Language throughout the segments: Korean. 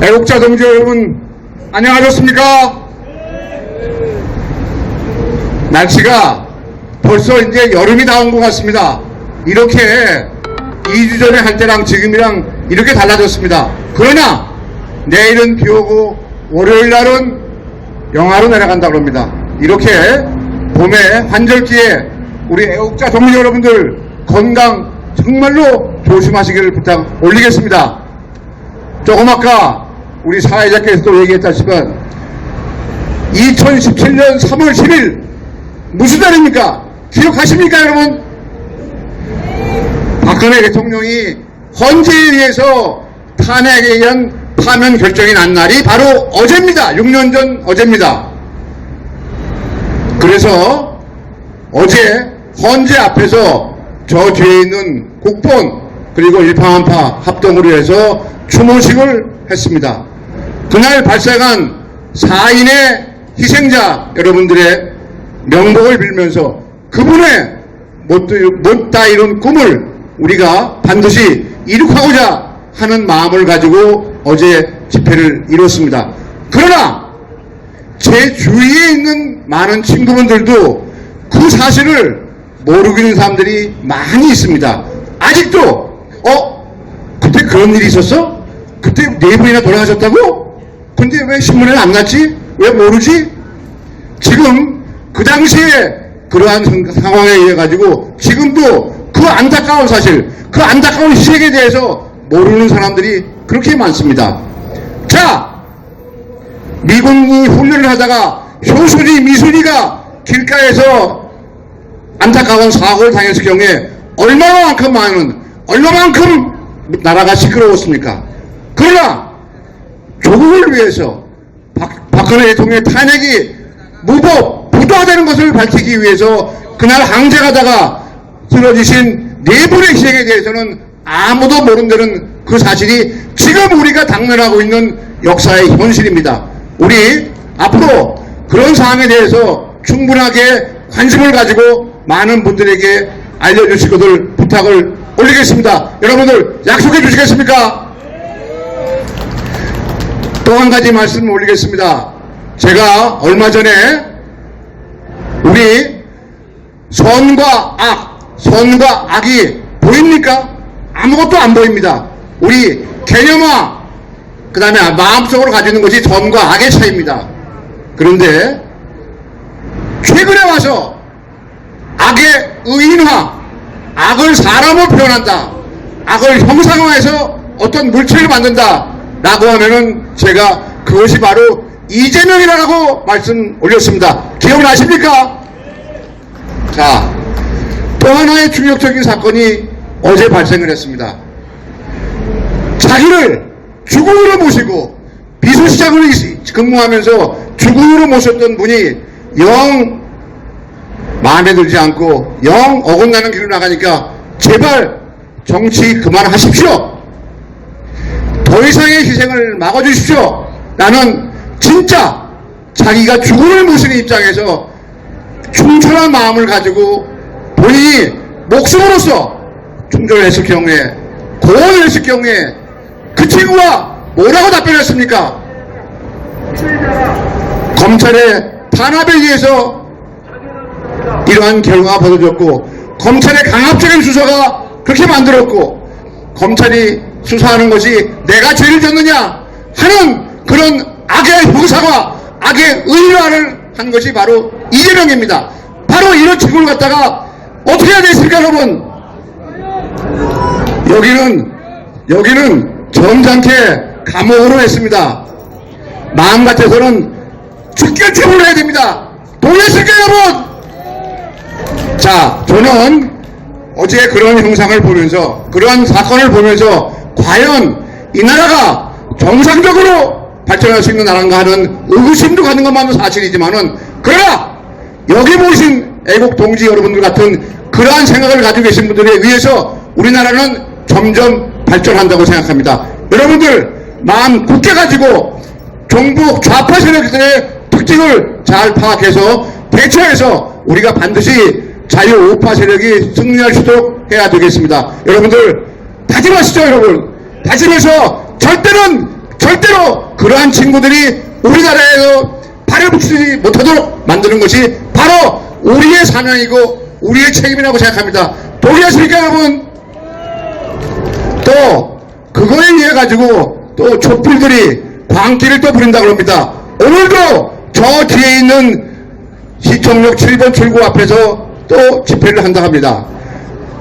애국자 동지 여러분, 안녕하셨습니까? 날씨가 벌써 이제 여름이 다 온 것 같습니다. 이렇게 2주 전에 할 때랑 지금이랑 이렇게 달라졌습니다. 그러나 내일은 비 오고 월요일 날은 영하로 내려간다고 합니다. 이렇게 봄의 환절기에 우리 애국자 동지 여러분들 건강 정말로 조심하시기를 부탁 올리겠습니다. 조금 아까 우리 사회자께서도 얘기했다시피 2017년 3월 10일 무슨 날입니까? 기억하십니까 여러분? 박근혜 대통령이 헌재에 의해서 탄핵에 의한 파면 결정이 난 날이 바로 어제입니다. 6년 전 어제입니다. 그래서 어제 헌재 앞에서 저 뒤에 있는 국본 그리고 일파만파 합동으로 해서 추모식을 했습니다. 그날 발생한 4인의 희생자 여러분들의 명복을 빌면서 그분의 못다 이룬 꿈을 우리가 반드시 이룩하고자 하는 마음을 가지고 어제 집회를 이뤘습니다. 그러나 제 주위에 있는 많은 친구분들도 그 사실을 모르고 있는 사람들이 많이 있습니다. 아직도 그때 그런 일이 있었어? 그때 4분이나 돌아가셨다고? 근데 왜 신문에는 안 났지? 왜 모르지? 지금 그 당시에 그러한 상황에 의해 가지고 지금도 그 안타까운 사실, 그 안타까운 희생에 대해서 모르는 사람들이 그렇게 많습니다. 자, 미군이 훈련을 하다가 효순이, 미순이가 길가에서 안타까운 사고를 당했을 경우에 얼마만큼 나라가 시끄러웠습니까? 그러나 조국을 위해서 박근혜 대통령의 탄핵이 부도화되는 것을 밝히기 위해서 그날 항쟁하다가 쓰러지신 4분의 희생에 대해서는 아무도 모른다는 그 사실이 지금 우리가 당면하고 있는 역사의 현실입니다. 우리 앞으로 그런 사항에 대해서 충분하게 관심을 가지고 많은 분들에게 알려주실 것을 부탁을 올리겠습니다. 여러분들 약속해 주시겠습니까? 또 한 가지 말씀 올리겠습니다. 제가 얼마 전에 우리 선과 악이 보입니까? 아무것도 안 보입니다. 우리 개념화 그 다음에 마음속으로 가지고 있는 것이 선과 악의 차이입니다. 그런데 최근에 와서 악의 의인화, 악을 사람으로 표현한다, 악을 형상화해서 어떤 물체를 만든다 라고 하면은 제가 그것이 바로 이재명이라고 말씀 올렸습니다. 기억나십니까? 자, 또 하나의 충격적인 사건이 어제 발생을 했습니다. 자기를 주군으로 모시고 비서시장으로 근무하면서 주군으로 모셨던 분이 영 마음에 들지 않고 영 어긋나는 길로 나가니까 제발 정치 그만하십시오. 더 이상의 희생을 막아주십시오. 나는 진짜 자기가 주군을 모시는 입장에서 충천한 마음을 가지고 본인이 목숨으로서 충전을 했을 경우에, 고언을 했을 경우에 그 친구가 뭐라고 답변했습니까? 검찰의 탄압에 의해서 이러한 결과가 벌어졌고 검찰의 강압적인 수사가 그렇게 만들었고 검찰이 수사하는 것이 내가 죄를 졌느냐 하는 그런 악의 형사와 악의 의인화를 한 것이 바로 이재명입니다. 바로 이런 친구를 갖다가 어떻게 해야 되겠습니까 여러분? 여기는 점잖게 감옥으로 했습니다. 마음 같아서는 죽겠다고 해야 됩니다. 동의하실까요 여러분? 자, 저는 어제 그런 형상을 보면서, 그러한 사건을 보면서 과연 이 나라가 정상적으로 발전할 수 있는 나라인가 하는 의구심도 가는 것만도 사실이지만은, 그러나 여기 모신 애국 동지 여러분들 같은 그러한 생각을 가지고 계신 분들에 의해서 우리나라는 점점 발전한다고 생각합니다. 여러분들 마음 굳게 가지고 종북 좌파 세력들의 특징을 잘 파악해서 대처해서 우리가 반드시 자유 우파 세력이 승리할 수 있도록 해야 되겠습니다. 여러분들 다짐하시죠. 여러분 다짐해서 절대는 절대로 그러한 친구들이 우리나라에서 발을 붙이지 못하도록 만드는 것이 바로 우리의 사명이고 우리의 책임이라고 생각합니다. 동의하십니까 여러분? 또 그거에 의해 가지고 또 촛불들이 광기를 또 부린다고 합니다. 오늘도 저 뒤에 있는 시청역 7번 출구 앞에서 또 집회를 한다고 합니다.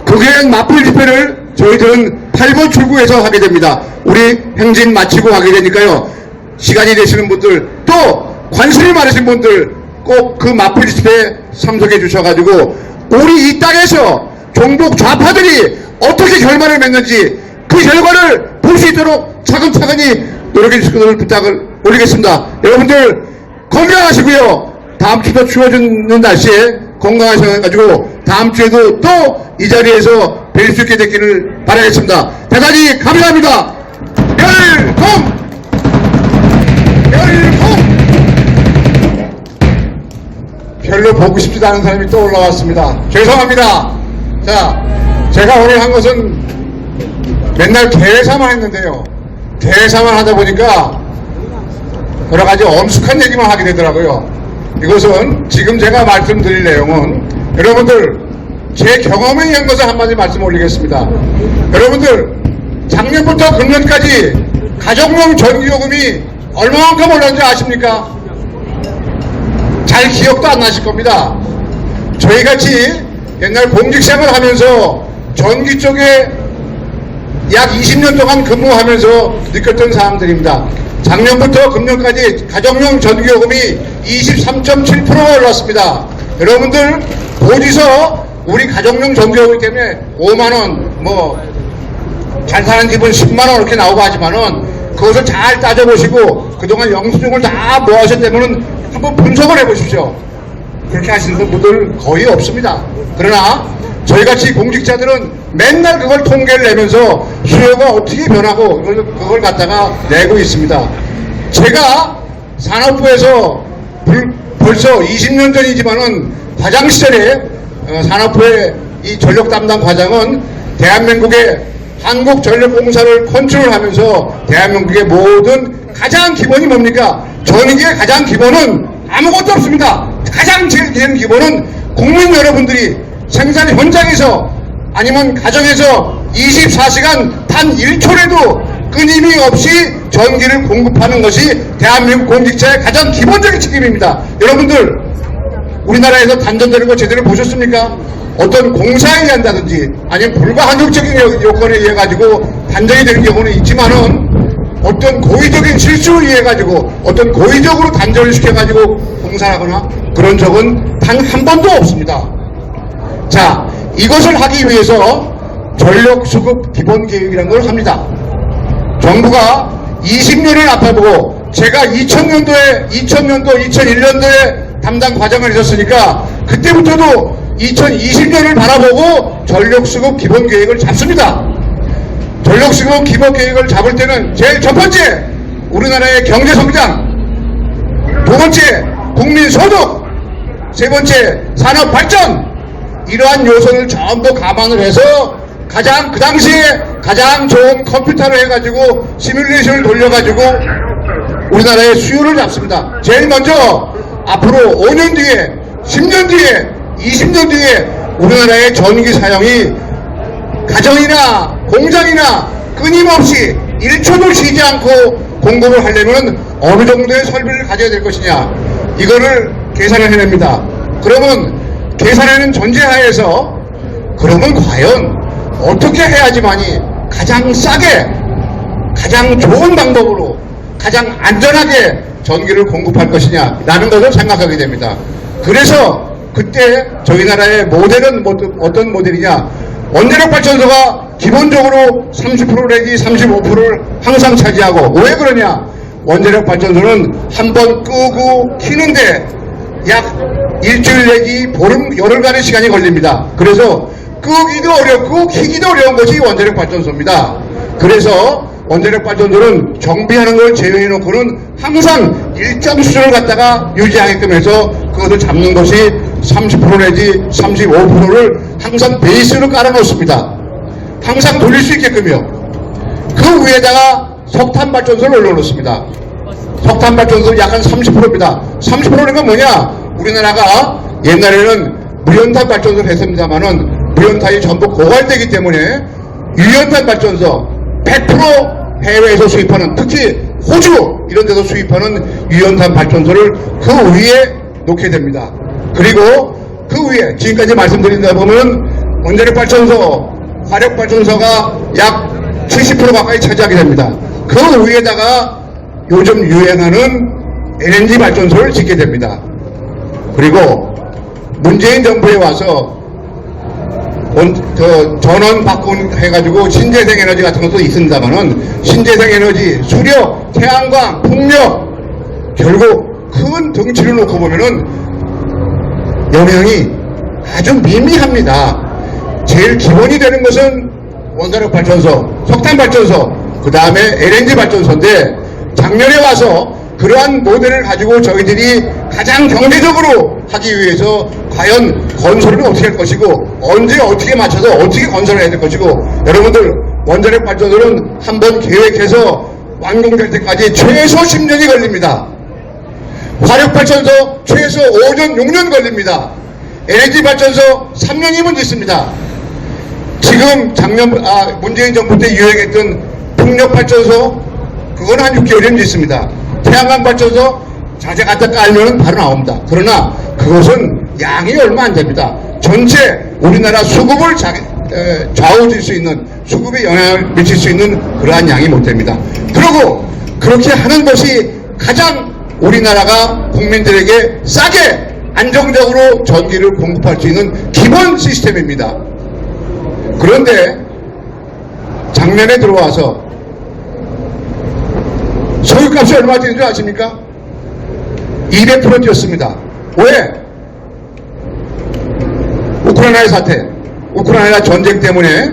그게 맞불 집회를 저희들은 8번 출구에서 하게 됩니다. 우리 행진 마치고 가게 되니까요. 시간이 되시는 분들 또 관심이 많으신 분들 꼭 그 맞불 집회에 참석해 주셔가지고 우리 이 땅에서 종북 좌파들이 어떻게 결말을 맺는지 그 결과를 볼 수 있도록 차근차근히 노력해 주시길 부탁을 올리겠습니다. 여러분들 건강하시고요. 다음 주도 추워지는 날씨에 건강하셔가지고 다음 주에도 또 이 자리에서 뵐 수 있게 되기를 바라겠습니다. 대단히 감사합니다. 열공! 별로 보고 싶지도 않은 사람이 또 올라왔습니다. 죄송합니다. 자, 제가 오늘 한 것은 맨날 대사만 했는데요. 대사만 하다 보니까 여러 가지 엄숙한 얘기만 하게 되더라고요. 이것은 지금 제가 말씀드릴 내용은 여러분들 제 경험에 의한 것을 한마디 말씀 올리겠습니다. 여러분들 작년부터 금년까지 가정용 전기요금이 얼마만큼 올랐는지 아십니까? 잘 기억도 안 나실 겁니다. 저희같이 옛날 공직생활 하면서 전기 쪽에 약 20년 동안 근무하면서 느꼈던 사항들입니다. 작년부터 금년까지 가정용 전기요금이 23.7%가 올랐습니다. 여러분들 보지서 우리 가정용 전기요금 때문에 5만원 잘 사는 집은 10만원 이렇게 나오고 하지만은 그것을 잘 따져보시고 그동안 영수증을 다 모아셨다면은 한번 분석을 해보십시오. 그렇게 하시는 분들 거의 없습니다. 그러나 저희같이 공직자들은 맨날 그걸 통계를 내면서 수요가 어떻게 변하고 그걸 갖다가 내고 있습니다. 제가 산업부에서 벌써 20년 전이지만은 과장 시절에 산업부의 이 전력 담당 과장은 대한민국의 한국전력공사를 컨트롤하면서 대한민국의 모든 가장 기본이 뭡니까? 전기의 가장 기본은 아무것도 없습니다. 가장 제일 기본은 국민 여러분들이 생산 현장에서 아니면 가정에서 24시간 단 1초라도 끊임이 없이 전기를 공급하는 것이 대한민국 공직자의 가장 기본적인 책임입니다. 여러분들 우리나라에서 단전되는 거 제대로 보셨습니까? 어떤 공사에 의한다든지 아니면 불가항력적인 요건에 의해 가지고 단전이 되는 경우는 있지만은 어떤 고의적인 실수에 의해 가지고 어떤 고의적으로 단전을 시켜 가지고 공사하거나 그런 적은 단 한 번도 없습니다. 자, 이것을 하기 위해서 전력수급 기본계획이라는 걸 합니다. 정부가 20년을 앞아보고 제가 2000년도, 2001년도에 담당 과장을 했었으니까 그때부터도 2020년을 바라보고 전력수급 기본계획을 잡습니다. 전력수급 기본계획을 잡을 때는 제일 첫 번째 우리나라의 경제성장, 두 번째 국민소득, 세 번째 산업발전, 이러한 요소를 전부 감안을 해서 가장 그 당시에 가장 좋은 컴퓨터를 해가지고 시뮬레이션을 돌려가지고 우리나라의 수요를 잡습니다. 제일 먼저 앞으로 5년 뒤에 10년 뒤에 20년 뒤에 우리나라의 전기 사용이 가정이나 공장이나 끊임없이 1초도 쉬지 않고 공급을 하려면 어느 정도의 설비를 가져야 될 것이냐, 이거를 계산을 해냅니다. 그러면 계산하는 전제하에서 그러면 과연 어떻게 해야지만이 가장 싸게 가장 좋은 방법으로 가장 안전하게 전기를 공급할 것이냐 라는 것을 생각하게 됩니다. 그래서 그때 저희 나라의 모델은 어떤 모델이냐, 원자력 발전소가 기본적으로 30% 내지 35%를 항상 차지하고, 왜 그러냐, 원자력 발전소는 한번 끄고 키는데 약 일주일 내지 보름, 열흘간의 시간이 걸립니다. 그래서 끄기도 어렵고 키기도 어려운 것이 원자력 발전소입니다. 그래서 원자력 발전소는 정비하는 걸 제외해 놓고는 항상 일정 수준을 갖다가 유지하게끔 해서 그것을 잡는 것이 30% 내지 35%를 항상 베이스로 깔아 놓습니다. 항상 돌릴 수 있게끔요. 그 위에다가 석탄 발전소를 올려놓습니다. 석탄 발전소 약 한 30%입니다. 30%는 건 뭐냐? 우리나라가 옛날에는 무연탄 발전소를 했습니다만은 무연탄이 전부 고갈되기 때문에 유연탄 발전소 100% 해외에서 수입하는, 특히 호주 이런 데서 수입하는 유연탄 발전소를 그 위에 놓게 됩니다. 그리고 그 위에 지금까지 말씀드린다 보면 원자력 발전소, 화력 발전소가 약 70% 가까이 차지하게 됩니다. 그 위에다가 요즘 유행하는 LNG 발전소를 짓게 됩니다. 그리고 문재인 정부에 와서 전원 바꾼 해가지고 신재생 에너지 같은 것도 있습니다만은 신재생 에너지, 수력, 태양광, 풍력 결국 큰 덩치를 놓고 보면은 영향이 아주 미미합니다. 제일 기본이 되는 것은 원자력 발전소, 석탄 발전소, 그 다음에 LNG 발전소인데 작년에 와서 그러한 모델을 가지고 저희들이 가장 경제적으로 하기 위해서 과연 건설을 어떻게 할 것이고 언제 어떻게 맞춰서 어떻게 건설을 해야 될 것이고 여러분들 원자력 발전소는 한번 계획해서 완공될 때까지 최소 10년이 걸립니다. 화력 발전소 최소 5년, 6년 걸립니다. LNG 발전소 3년이면 있습니다. 지금 문재인 정부 때 유행했던 풍력 발전소 그건 한 6개월이면 있습니다. 태양광 발전소 자재 갖다 깔면 바로 나옵니다. 그러나 그것은 양이 얼마 안 됩니다. 전체 우리나라 수급을 좌우질 수 있는, 수급에 영향을 미칠 수 있는 그러한 양이 못 됩니다. 그리고 그렇게 하는 것이 가장 우리나라가 국민들에게 싸게 안정적으로 전기를 공급할 수 있는 기본 시스템입니다. 그런데 작년에 들어와서 소유값이 얼마 되는 줄 아십니까? 200% 뛰었습니다. 왜? 우크라이나의 사태, 우크라이나 전쟁 때문에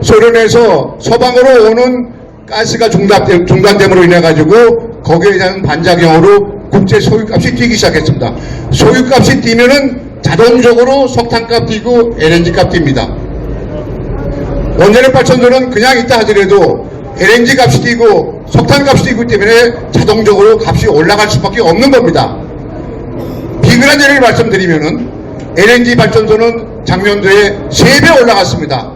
소련에서 서방으로 오는 가스가 중단됨으로 인해 가지고 거기에 대한 반작용으로 국제 소유값이 뛰기 시작했습니다. 소유값이 뛰면은 자동적으로 석탄값 뛰고 LNG 값 뜁니다. 원자력 발전소는 그냥 있다 하더라도 LNG 값이 뛰고 석탄 값이 뛰기 때문에 자동적으로 값이 올라갈 수밖에 없는 겁니다. 비근한 예를 말씀드리면은 LNG 발전소는 작년도에 3배 올라갔습니다.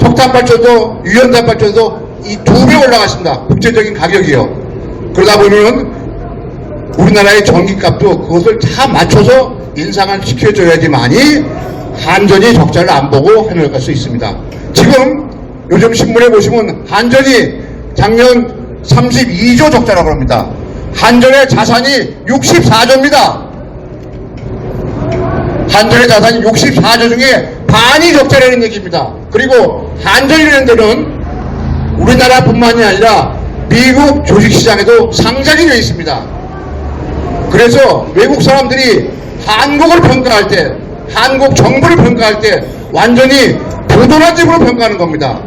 석탄 발전소, 유연탄 발전소 이 2배 올라갔습니다. 국제적인 가격이요. 그러다 보면 우리나라의 전기값도 그것을 다 맞춰서 인상을 시켜줘야지만이 한전이 적자를 안 보고 해낼 수 있습니다. 지금 요즘 신문에 보시면 한전이 작년 32조 적자라고 합니다. 한전의 자산이 64조입니다. 한전의 자산이 64조 중에 반이 적자라는 얘기입니다. 그리고 한전이라는 데는 우리나라뿐만이 아니라 미국 주식시장에도 상장이 되어 있습니다. 그래서 외국 사람들이 한국을 평가할 때, 한국 정부를 평가할 때 완전히 부도난 집으로 평가하는 겁니다.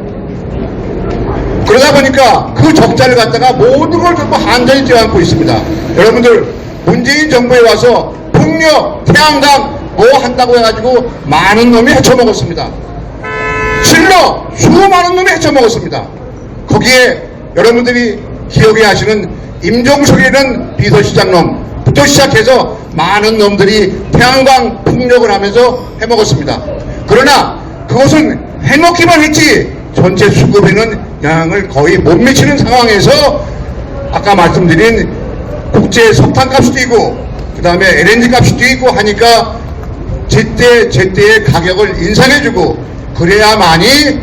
그러다 보니까 그 적자를 갖다가 모든 걸 전부 한전이 떼어안고 있습니다. 여러분들 문재인 정부에 와서 풍력, 태양광 뭐 한다고 해가지고 많은 놈이 헤쳐먹었습니다. 실로 수많은 놈이 헤쳐먹었습니다. 거기에 여러분들이 기억해 하시는 임종석이라는 비서실장놈부터 시작해서 많은 놈들이 태양광 풍력을 하면서 해먹었습니다. 그러나 그것은 해먹기만 했지 전체 수급에는 영향을 거의 못 미치는 상황에서 아까 말씀드린 국제 석탄값이 뛰고 그 다음에 LNG 값이 뛰고 하니까 제때의 가격을 인상해주고 그래야만이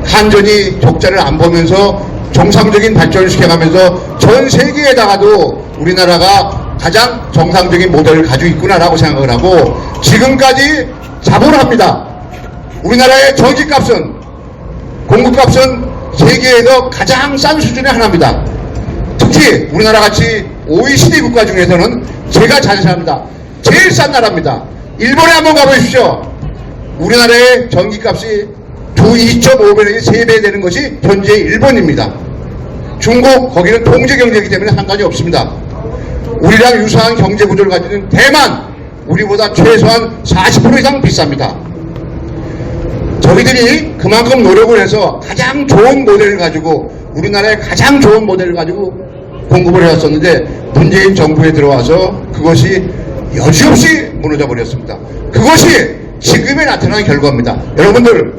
한전이 적자를 안 보면서 정상적인 발전을 시켜가면서 전 세계에다가도 우리나라가 가장 정상적인 모델을 가지고 있구나라고 생각을 하고 지금까지 자부를 합니다. 우리나라의 전기값은 공급값은 세계에서 가장 싼 수준의 하나입니다. 특히 우리나라같이 OECD 국가 중에서는 제가 자신합니다. 제일 싼 나라입니다. 일본에 한번 가보십시오. 우리나라의 전기값이 2.5배 내지 3배 되는 것이 현재 일본입니다. 중국 거기는 통제 경제이기 때문에 상관이 없습니다. 우리랑 유사한 경제 구조를 가지는 대만 우리보다 최소한 40% 이상 비쌉니다. 저희들이 그만큼 노력을 해서 가장 좋은 모델을 가지고 우리나라의 가장 좋은 모델을 가지고 공급을 해왔었는데 문재인 정부에 들어와서 그것이 여지없이 무너져 버렸습니다. 그것이 지금에 나타난 결과입니다. 여러분들,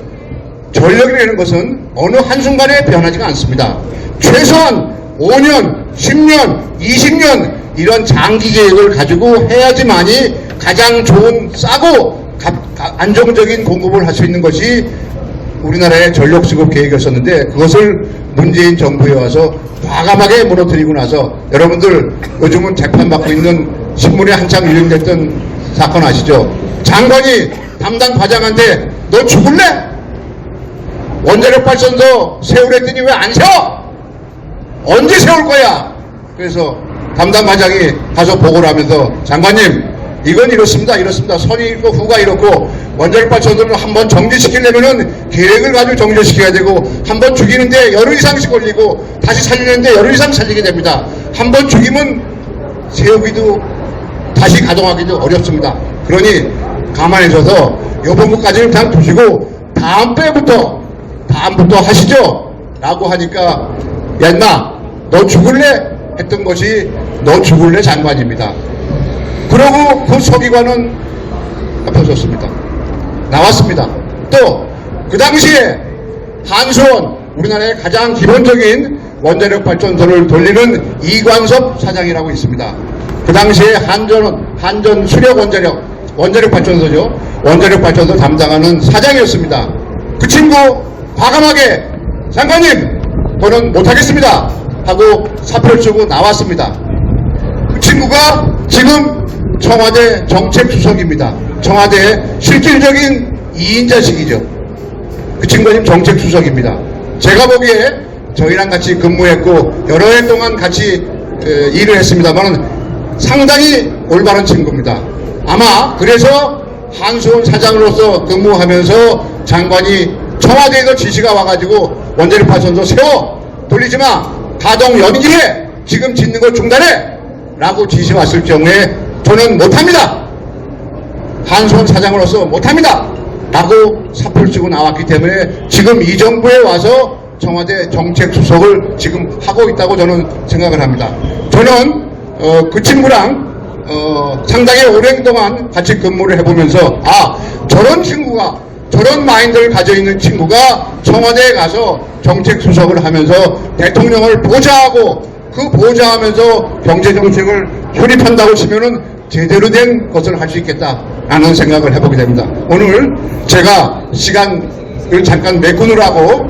전력이라는 것은 어느 한순간에 변하지가 않습니다. 최소한 5년, 10년, 20년 이런 장기 계획을 가지고 해야지만이 가장 좋은 싸고 안정적인 공급을 할 수 있는 것이 우리나라의 전력 수급 계획이었었는데 그것을 문재인 정부에 와서 과감하게 무너뜨리고 나서 여러분들 요즘은 재판받고 있는 신문에 한창 유행됐던 사건 아시죠? 장관이 담당 과장한테 너 죽을래? 원자력 발전소 세우랬더니 왜 안 세워? 언제 세울 거야? 그래서 담당 과장이 가서 보고를 하면서 장관님 이건 이렇습니다. 선이 있고 후가 이렇고 원자력 발전소를 한번 정지시키려면은 계획을 가지고 정지시켜야 되고 한번 죽이는데 열흘 이상씩 걸리고 다시 살리는데 열흘 이상 살리게 됩니다. 한번 죽이면 세우기도 다시 가동하기도 어렵습니다. 그러니 가만히 있어서 요번 것까지는 그냥 두시고 다음부터 하시죠 라고 하니까 야 인마 너 죽을래? 했던 것이 너 죽을래 장관입니다. 그러고 그 서기관은 엎어졌습니다. 나왔습니다. 또 그 당시에 한수원 우리나라의 가장 기본적인 원자력 발전소를 돌리는 이관섭 사장이라고 있습니다. 그 당시에 한전 수력 원자력 발전소죠. 원자력 발전소 담당하는 사장이었습니다. 그 친구 과감하게 장관님 저는 못하겠습니다 하고 사표를 쓰고 나왔습니다. 그 친구가 지금 청와대 정책수석입니다. 청와대 실질적인 2인자식이죠. 그 친구가 지금 정책수석입니다. 제가 보기에 저희랑 같이 근무했고 여러 해 동안 같이 일을 했습니다만 상당히 올바른 친구입니다. 아마 그래서 한수원 사장으로서 근무하면서 장관이 청와대에서 지시가 와가지고 원자력 발전소 세워 돌리지마 가동 연기해 지금 짓는 걸 중단해 라고 지시 왔을 경우에 저는 못합니다. 한수원 사장으로서 못합니다. 라고 사표를 쓰고 나왔기 때문에 지금 이 정부에 와서 청와대 정책수석을 지금 하고 있다고 저는 생각을 합니다. 저는 그 친구랑 상당히 오랜 동안 같이 근무를 해보면서 저런 친구가 저런 마인드를 가져있는 친구가 청와대에 가서 정책수석을 하면서 대통령을 보좌하고 그 보좌하면서 경제정책을 효립한다고 치면은 제대로 된 것을 할 수 있겠다라는 생각을 해보게 됩니다. 오늘 제가 시간을 잠깐 메꾸느라고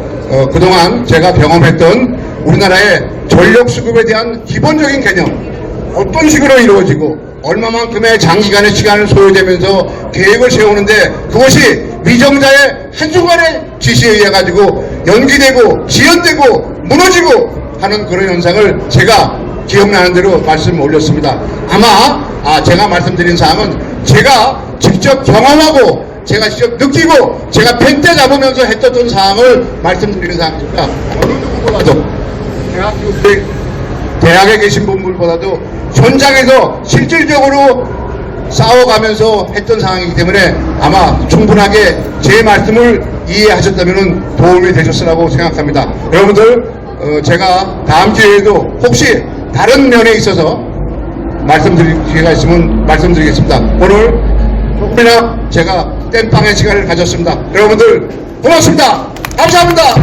그동안 제가 경험했던 우리나라의 전력 수급에 대한 기본적인 개념 어떤 식으로 이루어지고 얼마만큼의 장기간의 시간을 소요되면서 계획을 세우는데 그것이 위정자의 한순간의 지시에 의해 가지고 연기되고 지연되고 무너지고 하는 그런 현상을 제가 기억나는 대로 말씀을 올렸습니다. 아마 제가 말씀드린 사항은 제가 직접 경험하고 제가 직접 느끼고 제가 펜 때 잡으면서 했던 사항을 말씀드리는 사항이니까 어느 누구보다도 대학에 계신 분들보다도 현장에서 실질적으로 싸워가면서 했던 상황이기 때문에 아마 충분하게 제 말씀을 이해하셨다면 도움이 되셨으라고 생각합니다. 여러분들 제가 다음 기회에도 혹시 다른 면에 있어서 말씀드릴 기회가 있으면 말씀드리겠습니다. 오늘 조금이나 제가 땜빵의 시간을 가졌습니다. 여러분들 고맙습니다. 감사합니다.